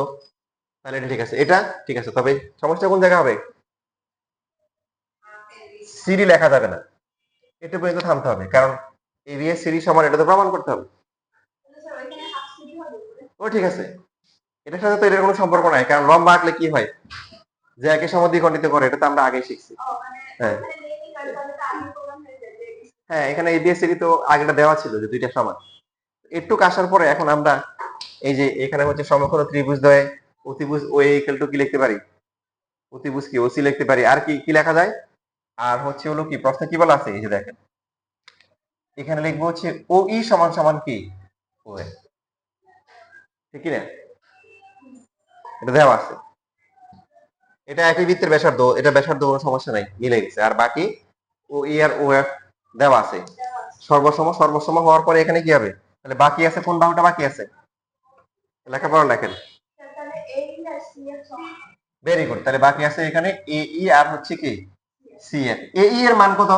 তাহলে এটা ঠিক আছে, এটা ঠিক আছে। তবে সমস্যা কোন জায়গা হবে? সিডি লেখা যাবে না, এটা পর্যন্ত থামতে হবে, কারণ এবি এর সিডি সমান, এটা তো প্রমাণ করতে হবে। ও ঠিক আছে, এটার সাথে তো এটার কোনো সম্পর্ক নাই, কারণ লম্বা আঁকলে কি হয়, যে একই সময় দ্বিখণ্ডিত করে, এটা তো আমরা আগেই শিখছি। হ্যাঁ হ্যাঁ, এখানে এবিএসসি তো আগেটা দেওয়া ছিল যে দুইটা সমান। একটু আসার পরে এখন আমরা এই যে এখানে হচ্ছে সমকোণ ত্রিভুজ দ্বয় অতিভুজ ও ইকুয়াল টু কি লিখতে পারি? অতিভুজ কি ওসি লিখতে পারি। আর কি কি লেখা যায়? আর হচ্ছে হলো কি, প্রশ্নে কি বলা আছে, এই যে দেখেন এখানে লিখবো হচ্ছে ও ই সমান সমান কি ও এ, ঠিক না? এটা দেওয়া আছে। এটা একই বৃত্তের ব্যাসার্ধ, এটা ব্যাসার্ধ কোনো সমস্যা নাই, মিলে গেছে। আর বাকি ও ই আর ও এফ দেওয়া আছে। সর্বসম সর্বসম হওয়ার পরে এখানে কি হবে? তাহলে বাকি আছে কোন বাহুটা বাকি আছে? লেখাপড়া লেখেন। Very good. তাহলে বাকি আছে এখানে এ ই আর হচ্ছে কি সি এফ। এ ই এর মান কত?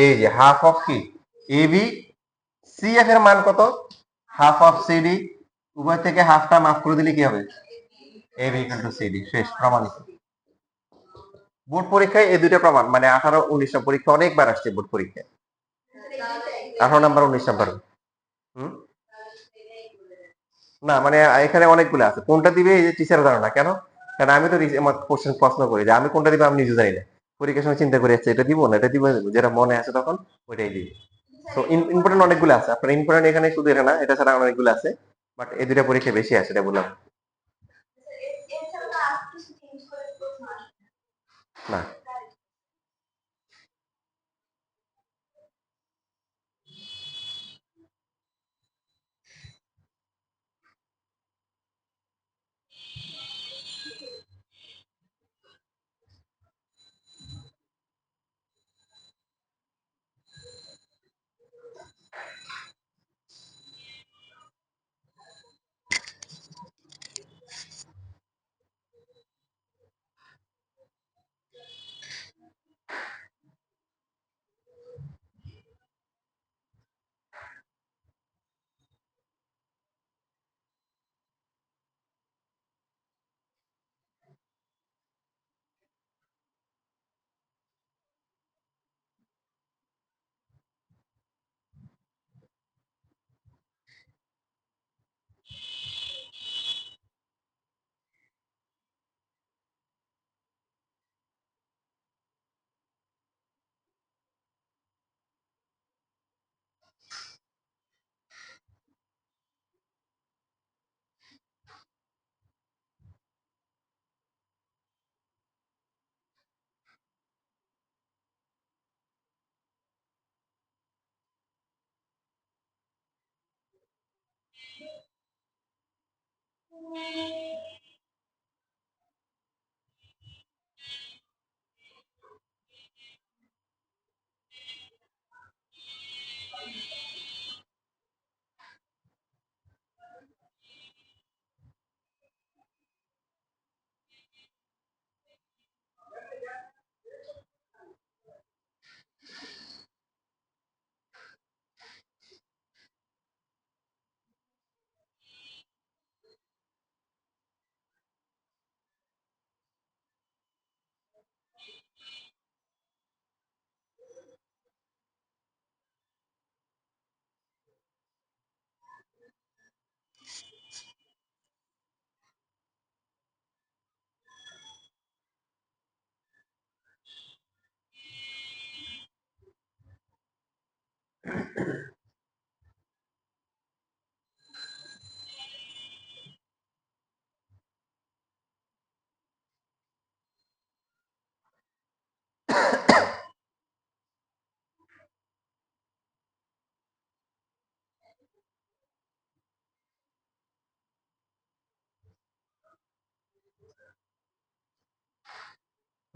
এই যে হাফ অফ কি এ বি। সি এফ এর মান কত? Half of CD. উভয় থেকে হাফটা মাফ করে দিলে কি হবে? A B equal to CD. শেষ, প্রমাণিত। বোর্ড পরীক্ষায় এই দুইটা প্রমাণ, মানে 18 19 পরীক্ষা অনেকবার আসছে বোর্ড পরীক্ষায়। 18 নাম্বার 19 নাম্বার। না মানে এখানে অনেকগুলো আছে, কোনটা দিবে এই যে টিচার জানো না কেন? কারণ আমি তো আমার কোশ্চেন প্রশ্ন করি যে আমি কোনটা দিব আমি নিজে জানি না। পরীক্ষার সময় চিন্তা করে যাচ্ছে এটা দিব না এটা দিব, যেটা মনে আছে তখন ওইটাই দিই। তো ইম্পর্টেন্ট অনেকগুলো আছে, আপনার ইম্পর্টেন্ট এখানে শুধু এটা না, এটা ছাড়া অনেকগুলো আছে। বাট এই দুইটা পরীক্ষা বেশি আছে এটা বললাম। না।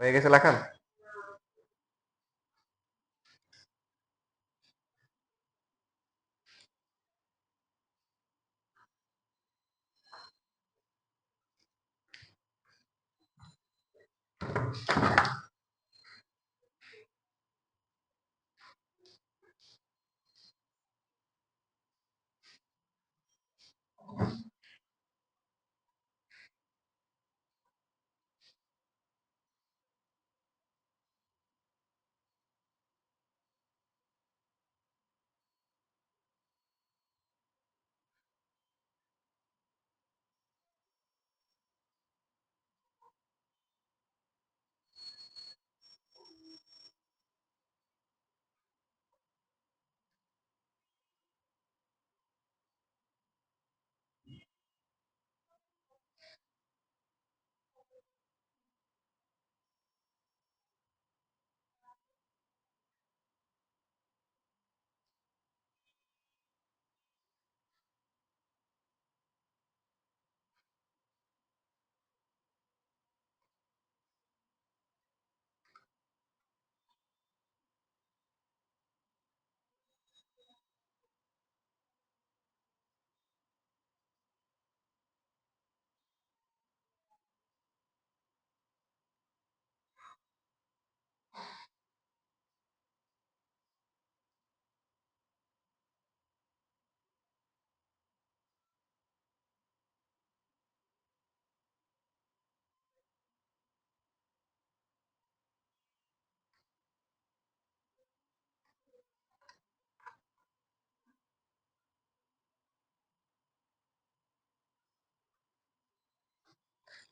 হয়ে গেছে লেখা?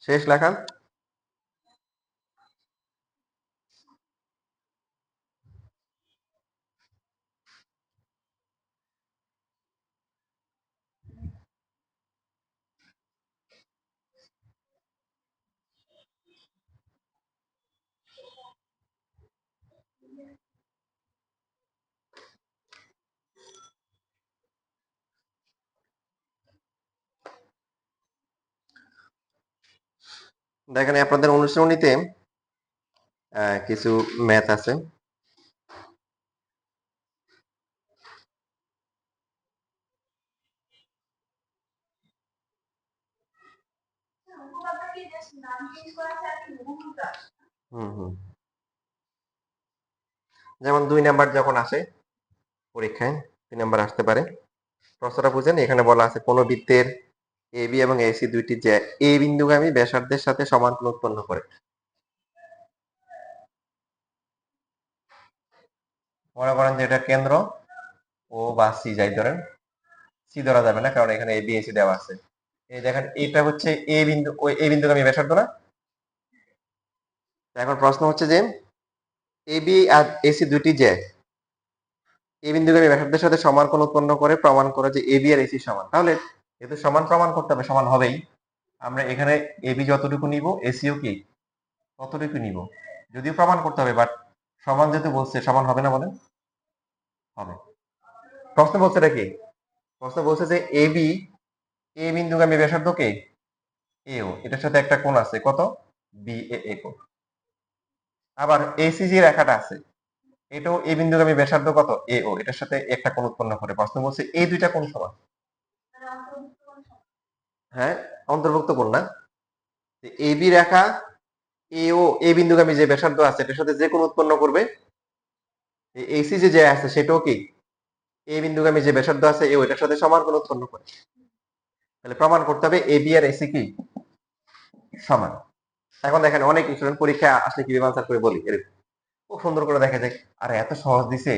শেষ লেখা? দেখেন আপনাদের অনুশীলনীতে কিছু ম্যাথ আছে। হুম হুম যেমন 2 নাম্বার যখন আসে পরীক্ষায়, 2 নাম্বার আসতে পারে। প্রশ্নটা বুঝেন, এখানে বলা আছে কোন বৃত্তের এ বি এবং এসি দুইটি যে এ বিন্দুগামী ব্যাসার্ধের সাথে সমান কোণ উৎপন্ন করে। মনে করেন যে এটা কেন্দ্র ও বা সি যাই ধরেন, সি ধরা যাবে না কারণ এখানে এ বি এসি দেওয়া আছে। এই দেখেন এটা হচ্ছে এ বিন্দু, ওই এ বিন্দুগামী ব্যাসার্ধ না। এখন প্রশ্ন হচ্ছে যে এ বি আর এসি দুইটি যে এ বিন্দুগামী ব্যাসার্ধের সাথে সমান কোণ উৎপন্ন করে প্রমাণ করে যে এ বি আর এসি সমান। তাহলে যেহেতু সমান প্রমাণ করতে হবে, সমান হবেই। আমরা এখানে এ বি যতটুকু নিব এসিও কি ততটুকু নিব, যদিও প্রমাণ করতে হবে, বাট সমান যেহেতু বলছে সমান হবে না বলেন? হবে। প্রশ্ন বলছে এটা কি? প্রশ্ন বলছে যে এ বি, এ বিন্দুগামী ব্যাসার্ধ কে এও, এটার সাথে একটা কোণ আছে কত, বি এ কোণ। আবার এসি যে রেখাটা আছে এটাও এ বিন্দুগামী ব্যাসার্ধ কত এও, এটার সাথে একটা কোণ উৎপন্ন করে। প্রশ্ন বলছে এই দুইটা কোণ সমান। হ্যাঁ, অন্তর্ভুক্ত কোণ না। এ বি রেখা এও এ বিন্দুগামী যে ব্যাসার্ধ আছে এটার সাথে যে কোণ উৎপন্ন করবে, এসি যে আছে সেটাও কি এ বিন্দুগামী যে ব্যাসার্ধ আছে এও এটার সাথে সমান কোণ উৎপন্ন করে। তাহলে প্রমাণ করতে হবে এ বি আর এসি কি সমান। এখন দেখেন অনেক স্টুডেন্ট পরীক্ষা আসলে কিভাবে আনসার করে বলি এরকম খুব সুন্দর করে দেখা যায়, আরে এত সহজ দিছে,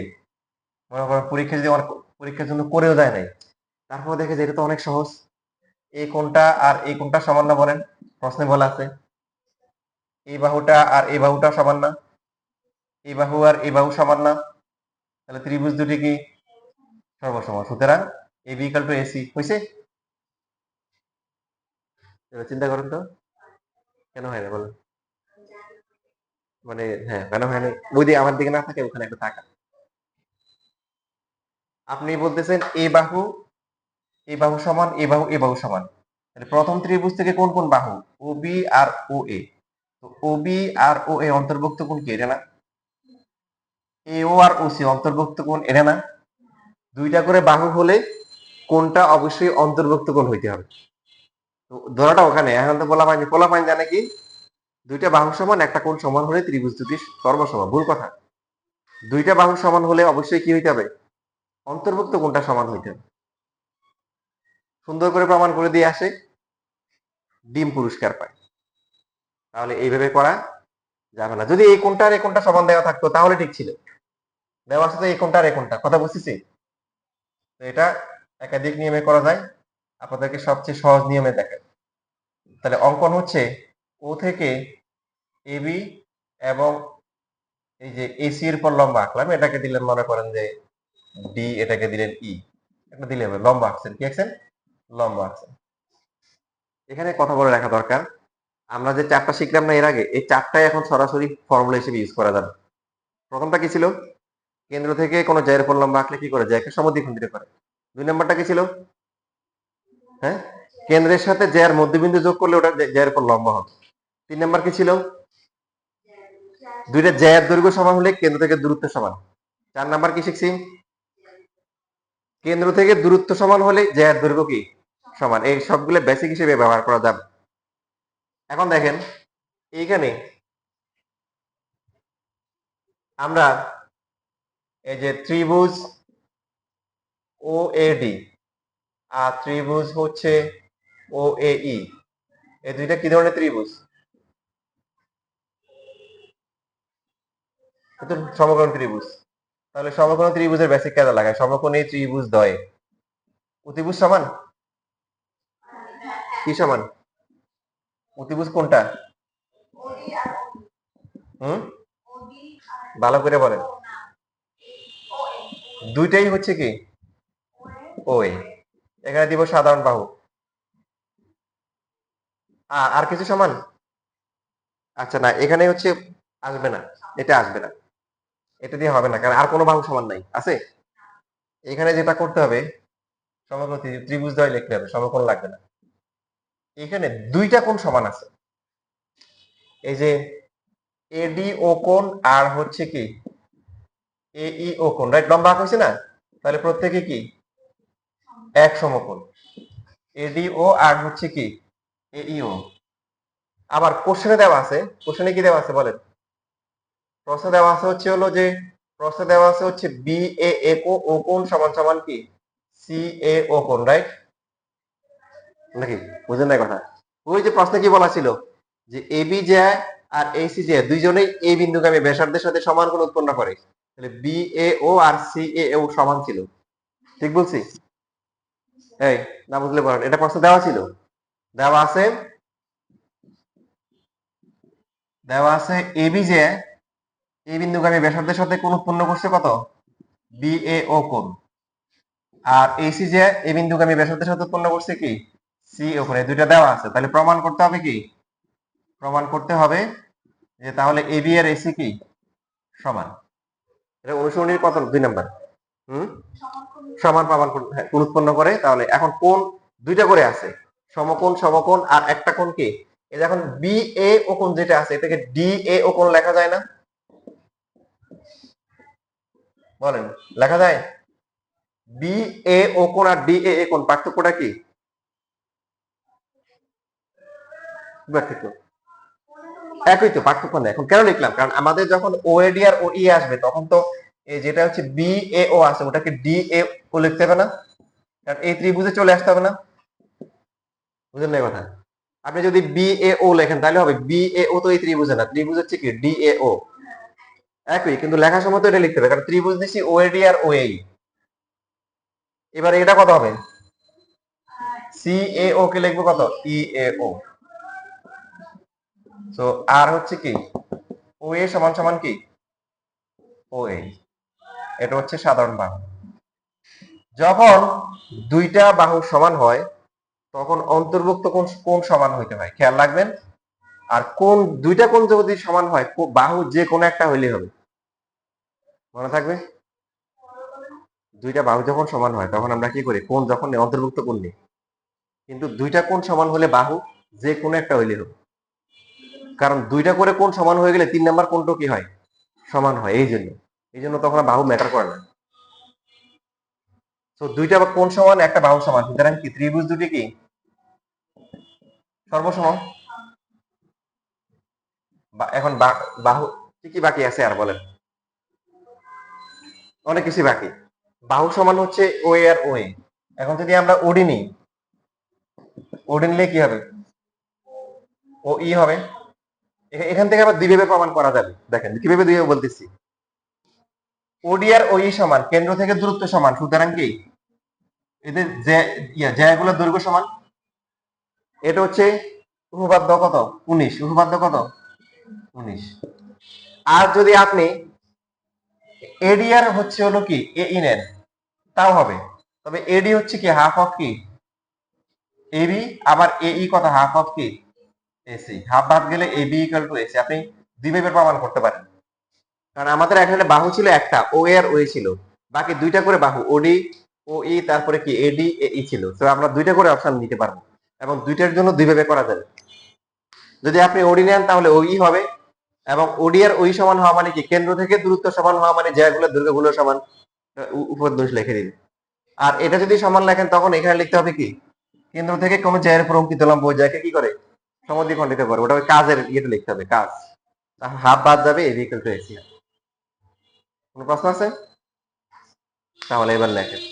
মনে করেন পরীক্ষা যদি অনেক পরীক্ষার জন্য করেও দেয় নাই, তারপর দেখে যে এটা তো অনেক সহজ। এই কোণটা আর এই কোণটা সমান না বলেন? প্রশ্নে বলা আছে এই বাহুটা আর এই বাহুটা সমান না, এই বাহু আর এই বাহু সমান না, তাহলে ত্রিভুজ দুটি কি সর্বসমান। সুতরাং A B equal to AC হয়েছে। এবার চিন্তা করেন তো কেন হয় না বলেন? মানে হ্যাঁ, কেন হয় না? ওই দিকে আমার দিকে না থাকে ওখানে একটা থাকা। আপনি বলতেছেন এই বাহু সমান, এই বাহু এই বাহু সমান, তাহলে প্রথম ত্রিভুজ থেকে কোন কোন বাহু ও বি আর ও এ, তো ও বি আর ও এ অন্তর্ভুক্ত কোণ কি এটা না? এ ও আর ও সি অন্তর্ভুক্ত কোণ এটা না? দুইটা করে বাহু হলে কোনটা অবশ্যই অন্তর্ভুক্ত কোণ হইতে হবে। তো ধরাটা ওখানে। এখন তো পোলা পাইন জানে কি দুইটা বাহু সমান একটা কোণ সমান হলে ত্রিভুজ দুটি সর্বসমান। ভুল কথা। দুইটা বাহু সমান হলে অবশ্যই কি হইতে হবে, অন্তর্ভুক্ত কোণটা সমান হইতে হবে। সুন্দর করে প্রমাণ করে দিয়ে আসে, ডিম পুরস্কার পায়। তাহলে এইভাবে করা যাবে না। যদি এই কোণটা আর এই কোণটা সমান দেওয়া থাকতো তাহলে ঠিক ছিল। দেওয়া আছে তো এই কোণটা আর এই কোণটা, কথা বুঝতেছি। তো এটা একাধিক নিয়মে করা যায়, আপনাদেরকে সবচেয়ে সহজ নিয়মে দেখেন। তাহলে অঙ্কন হচ্ছে ও থেকে এ বি এবং এই যে এসি এর পর লম্বা আঁকলাম, এটাকে দিলেন মনে করেন যে ডি, এটাকে দিলেন ই, এটা দিলে হবে লম্বা আঁকছেন। কি আঁকছেন? লম্বা আঁকছেন। এখানে কথা বলে রাখা দরকার, আমরা যে চারটা শিখলাম না এর আগে, এই চারটাই এখন সরাসরি ফর্মুলা হিসেবে ইউজ করা যাবে। প্রথমটা কি ছিল? কেন্দ্র থেকে কোনো জ্যায়ের উপর লম্বা আঁকলে কি করে, জ্যাকে সমদ্বিখণ্ডিত করে। 2 নাম্বারটা কি ছিল? হ্যাঁ, কেন্দ্রের সাথে জ্যার মধ্যবিন্দু যোগ করলে ওটা জ্যায়ের উপর লম্বা হবে। 3 নাম্বার কি ছিল? দুইটা জ্যায়ের দৈর্ঘ্য সমান হলে কেন্দ্র থেকে দূরত্ব সমান। 4 নাম্বার কি শিখছি? কেন্দ্র থেকে দূরত্ব সমান হলে জ্যায়ের দৈর্ঘ্য কি সমান। এই সবগুলো বেসিক হিসেবে ব্যবহার করা যাবে। এখন দেখেন এইখানে আমরা এই যে ত্রিভুজ ও এ ডি আর ত্রিভুজ হচ্ছে ও এ ই, এই দুইটা কি ধরনের ত্রিভুজ? সমকোণ ত্রিভুজ। তাহলে সমকোণ ত্রিভুজের বেসিক কাজে লাগায়, সমকোণী ত্রিভুজ দ্বয়ে অতিভুজ সমান। কি সমান? অতিভুজ কোনটা? হুম, ভালো করে বলেন। দুইটাই হচ্ছে কি ও এ। এখানে দিব সাধারণ বাহু। আর কিছু সমান? আচ্ছা না, এখানে হচ্ছে আসবে না, এটা আসবে না, এটা দিয়ে হবে না, কারণ আর কোনো বাহু সমান নাই আছে। এখানে যেটা করতে হবে সমকোণ ত্রিভুজ দ্বয় লিখতে হবে, সমকোণ লাগবে না। এখানে দুইটা কোণ সমান আছে, এই যে এডি ও কোণ আর হচ্ছে কি এই ও কোণ, রাইট? লম্বা আঁক হয়েছে না? তাহলে প্রত্যেকে কি এক সমকোণ। এডি ও আর হচ্ছে কি এইও। আবার কোশ্চেনে দেওয়া আছে, কোশ্চেনে কি দেওয়া আছে বলেন? প্রশ্নে দেওয়া আছে হচ্ছে হলো যে প্রশ্নে দেওয়া আছে হচ্ছে বি এ ও কোণ সমান সমান কি সি এ ও কোণ, রাইট? নাকি বুঝেন না কথা? ওই যে প্রশ্নে কি বলা ছিল যে A B J R A C J দুইজনেই এই বিন্দুগামী ব্যাসার্ধের সাথে সমান কোণ উৎপন্ন করে, তাহলে B A O R C এ ও সমান ছিল। ঠিক বলছি? এই না বুঝলে বলেন, এটা প্রশ্ন দেওয়া ছিল, দেওয়া আছে, দেওয়া আছে এ বি জে এই বিন্দুগামী ব্যাসার্ধের সাথে কোণ উৎপন্ন করছে কত বি এ ও কোণ, আর এসি যে এই বিন্দুগামী ব্যাসার্ধের সাথে উৎপন্ন করছে কি সি ওখানে, দুইটা দেওয়া আছে। তাহলে প্রমাণ করতে হবে কি, প্রমাণ করতে হবে যে তাহলে এবি আর এসি কি সমান। এটা অনুসরণীর কত 2 নাম্বার। সমান প্রমাণ কোণ উৎপন্ন করে। তাহলে এখন কোণ দুইটা করে আছে, সমকোণ সমকোণ আর একটা কোণ কি এই যে এখন বি এ ও কোণ যেটা আছে এটাকে ডি এ ও কোণ লেখা যায় না? বলেন লেখা যায়? বি এ ও কোণ আর ডি এ কোণ পার্থক্যটা কি? পার্থক্য একই তো, পার্থক্য নেই। এখন কেন লিখলাম, কারণ আমাদের যখন ওএডি আর ওই আসবে তখন তো এই যেটা হচ্ছে বি এ ও আছে ওটাকে ডি এ ও লিখতে হবে না? কারণ এই ত্রিভুজে চলে আসতে হবে না? বুঝলেন না কথা? আপনি যদি বি এ ও লেখেন তাহলে হবে বি এ ও তো এই ত্রিভুজে না, ত্রিভুজ হচ্ছে কি ডি এ ও। একই, কিন্তু লেখার সময় তো এটা লিখতে হবে কারণ ত্রিভুজ দিচ্ছি ওএডি আর ওএই। এবার এটা কত হবে? সি এ ও কে লিখবো কত ই এ ও। তো আর হচ্ছে কি ও এ সমান সমান কি ও এ। এটা হচ্ছে সাধারণ বাহু। যখন দুইটা বাহু সমান হয় তখন অন্তর্ভুক্ত কোণ সমান হইতে হয়, খেয়াল রাখবেন। আর কোণ দুইটা কোণ যদি সমান হয় বাহু যে কোনো একটা হইলেই হবে, মনে থাকবে। দুইটা বাহু যখন সমান হয় তখন আমরা কি করি, কোণ যখন অন্তর্ভুক্ত কোণ নিই, কিন্তু দুইটা কোণ সমান হলে বাহু যে কোনো একটা হইলেই হবে। কারণ দুইটা করে কোণ সমান হয়ে গেলে 3 নাম্বার কোণটা কি হয় সমান হয়, এই জন্য তখন বাহু ম্যাটার করে না। তো দুইটা কোণ সমান একটা বাহু সমান, সুতরাং কি ত্রিভুজ দুটি কি সর্বসম। এখন বাহু কি কি বাকি আছে আর বলেন? অনেক কিছু বাকি। বাহু সমান হচ্ছে ও এ আর ও এ। এখন যদি আমরা ওডি নিই, ওডি নিলে কি হবে ও ই হবে। এখান থেকে আবার দুইভাবে প্রমাণ করা যাবে, দেখেন কিভাবে দুইভাবে বলতেছি। ওডি আর ওই সমান, কেন্দ্র থেকে দূরত্ব সমান, সুতরাং কি এদের যে জায়গাগুলোর দৈর্ঘ্য সমান। এটা হচ্ছে উপপাদ্য কত 19, উপপাদ্য কত 19। আর যদি আপনি এডি আর হচ্ছে হলো কি এ ই নেন তাও হবে, তবে এডি হচ্ছে কি হাফ অফ কি এবি, আবার এ ই কত হাফ অফ কি এসি, হাফ বাদ গেলে এবি ইকুয়াল টু এসি। আপনি দুইভাবে প্রমাণ করতে পারেন, কারণ আমাদের এখানে বাহু ছিল একটা ও এ আর ও ছিল, বাকি দুইটা করে বাহু ওডি ও ই তারপরে কি এডি এ ই ছিল। তো আমরা দুইটা করে অপশন নিতে পারবো এবং দুইটার জন্য দুইভাবে করা যাবে। যদি আপনি ওডি নেন তাহলে ওই হবে, এবং ওডি আর ওই সমান হওয়া মানে কি কেন্দ্র থেকে দূরত্ব সমান হওয়া মানে জায়গাগুলোর দৈর্ঘ্যগুলো সমান, উপর দোষ লিখে দিন। আর এটা যদি সমান লেখেন তখন এখানে লিখতে হবে কি কেন্দ্র থেকে কোনো জায়ের উপর অঙ্কিত লম্ব ওই জায়গাকে কি করে সমদ্বিখণ্ডিত করে, ওটা ওই কাজের ইয়েতে লিখতে হবে কাজ। হাফ বাদ যাবে এবি ইকুয়াল টু এসি। কোনো প্রশ্ন আছে? তাহলে এবার লেখেন।